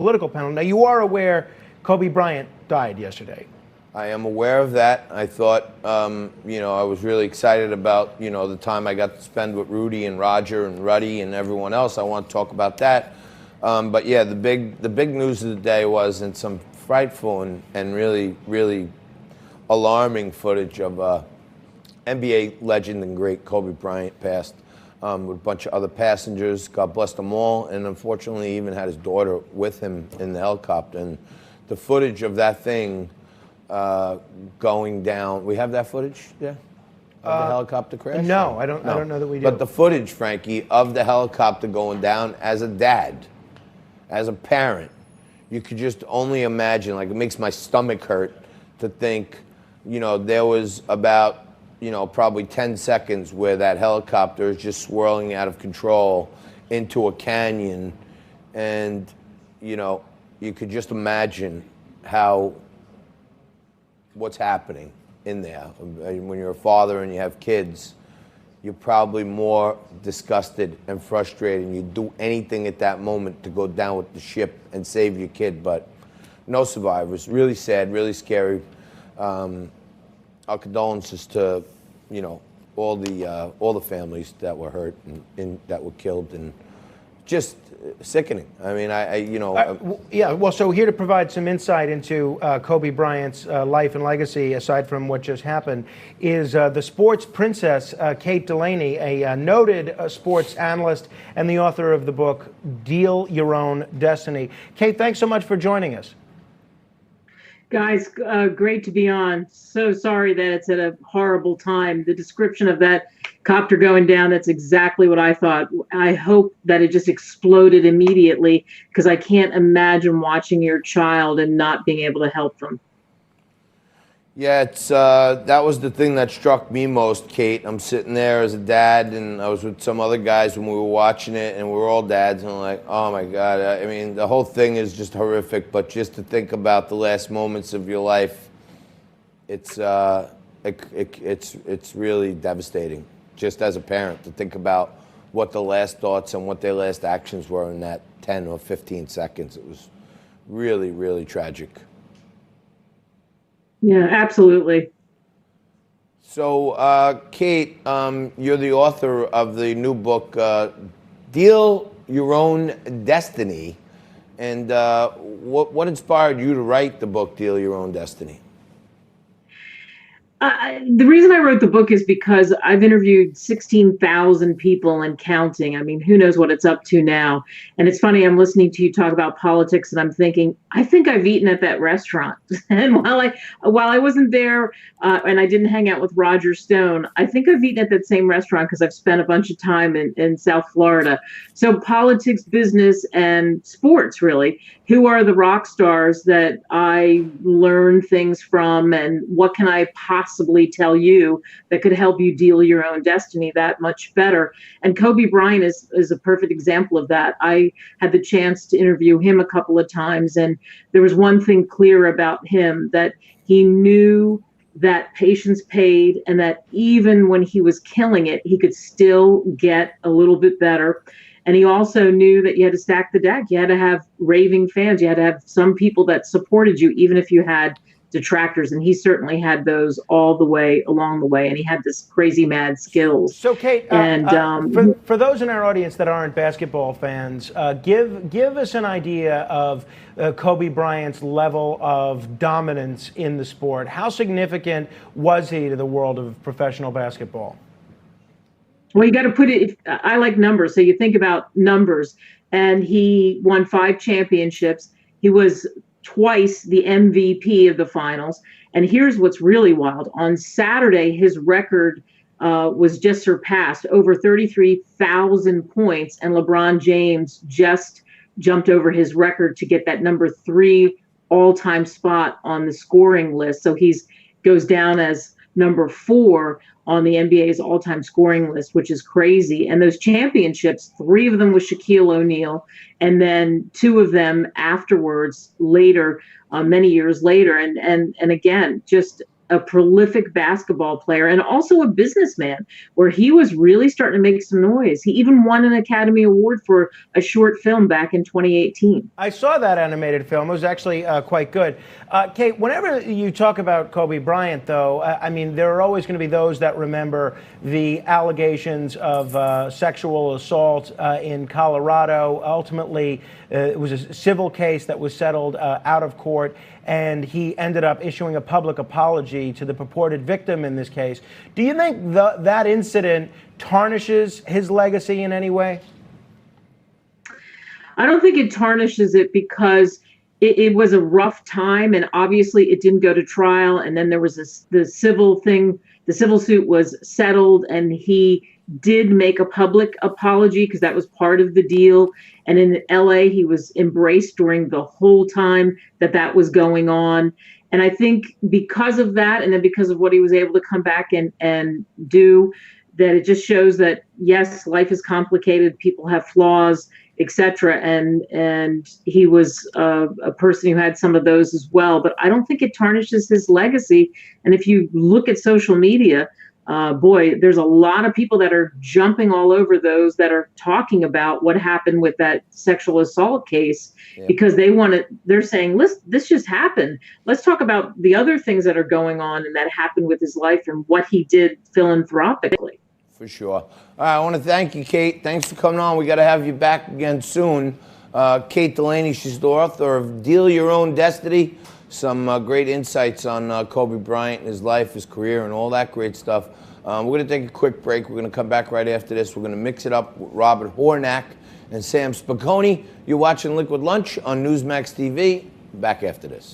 political panel. Now, you are aware Kobe Bryant died yesterday. I am aware of that. I thought, I was really excited about, the time I got to spend with Rudy and Roger and Ruddy and everyone else. I want to talk about that. But yeah, the big news of the day was in some frightful and really, really alarming footage of NBA legend and great Kobe Bryant passed with a bunch of other passengers. God bless them all. And unfortunately, he even had his daughter with him in the helicopter. And the footage of that thing going down. We have that footage, yeah, of the helicopter crash. No, I don't know that we do. But the footage, Frankie, of the helicopter going down, as a dad, as a parent, you could just only imagine. Like, it makes my stomach hurt to think. There was about probably 10 seconds where that helicopter is just swirling out of control into a canyon, and you could just imagine what's happening in there. When you're a father and you have kids, you're probably more disgusted and frustrated, and you'd do anything at that moment to go down with the ship and save your kid, but no survivors. Really sad, really scary. Our condolences to, all the families that were hurt and that were killed, and just sickening. I mean, yeah. Well, so here to provide some insight into Kobe Bryant's life and legacy, aside from what just happened, is the sports princess, Kate Delaney, a noted sports analyst and the author of the book, Deal Your Own Destiny. Kate, thanks so much for joining us. Guys, great to be on. So sorry that it's at a horrible time. The description of that copter going down, that's exactly what I thought. I hope that it just exploded immediately, because I can't imagine watching your child and not being able to help them. Yeah, that was the thing that struck me most, Kate. I'm sitting there as a dad, and I was with some other guys when we were watching it, and we were all dads, and I'm like, oh my God. I mean, the whole thing is just horrific, but just to think about the last moments of your life, it's really devastating, just as a parent, to think about what the last thoughts and what their last actions were in that 10 or 15 seconds. It was really, really tragic. Yeah, absolutely. So, Kate, you're the author of the new book, Deal Your Own Destiny. And what inspired you to write the book, Deal Your Own Destiny? The reason I wrote the book is because I've interviewed 16,000 people and counting. I mean, who knows what it's up to now. And it's funny, I'm listening to you talk about politics, and I'm thinking, I think I've eaten at that restaurant. And while I wasn't there and I didn't hang out with Roger Stone, I think I've eaten at that same restaurant because I've spent a bunch of time in South Florida. So politics, business, and sports, really. Who are the rock stars that I learn things from, and what can I possibly tell you that could help you deal your own destiny that much better? And Kobe Bryant is a perfect example of that. I had the chance to interview him a couple of times, and there was one thing clear about him, that he knew that patience paid, and that even when he was killing it, he could still get a little bit better. And he also knew that you had to stack the deck. You had to have raving fans. You had to have some people that supported you, even if you had detractors. And he certainly had those all the way along the way. And he had this crazy mad skills. So, Kate, for those in our audience that aren't basketball fans, give us an idea of Kobe Bryant's level of dominance in the sport. How significant was he to the world of professional basketball? Well, you got to put it, I like numbers. So you think about numbers, and he won 5 championships. He was twice the MVP of the finals. And here's what's really wild. On Saturday, his record was just surpassed, over 33,000 points. And LeBron James just jumped over his record to get that number 3 all-time spot on the scoring list. So he goes down as number 4 on the NBA's all-time scoring list, which is crazy. And those championships, 3 of them with Shaquille O'Neal, and then 2 of them afterwards, later, many years later. And again, just a prolific basketball player and also a businessman, where he was really starting to make some noise. He even won an Academy Award for a short film back in 2018. I saw that animated film. It was actually quite good. Kate, whenever you talk about Kobe Bryant, though, I mean, there are always going to be those that remember the allegations of sexual assault in Colorado. Ultimately, it was a civil case that was settled out of court, and he ended up issuing a public apology to the purported victim in this case. Do you think that incident tarnishes his legacy in any way? I don't think it tarnishes it, because it was a rough time, and obviously it didn't go to trial. And then there was the civil thing. The civil suit was settled, and he did make a public apology because that was part of the deal. And in LA, he was embraced during the whole time that was going on. And I think because of that, and then because of what he was able to come back and do, that it just shows that, yes, life is complicated, people have flaws, etc. And he was a person who had some of those as well. But I don't think it tarnishes his legacy. And if you look at social media, boy, there's a lot of people that are jumping all over those that are talking about what happened with that sexual assault case, because they're saying, this just happened. Let's talk about the other things that are going on and that happened with his life and what he did philanthropically. For sure. All right, I want to thank you, Kate. Thanks for coming on. We got to have you back again soon. Kate Delaney, she's the author of Deal Your Own Destiny. Some great insights on Kobe Bryant, his life, his career, and all that great stuff. We're going to take a quick break. We're going to come back right after this. We're going to mix it up with Robert Hornak and Sam Spicone. You're watching Liquid Lunch on Newsmax TV. Back after this.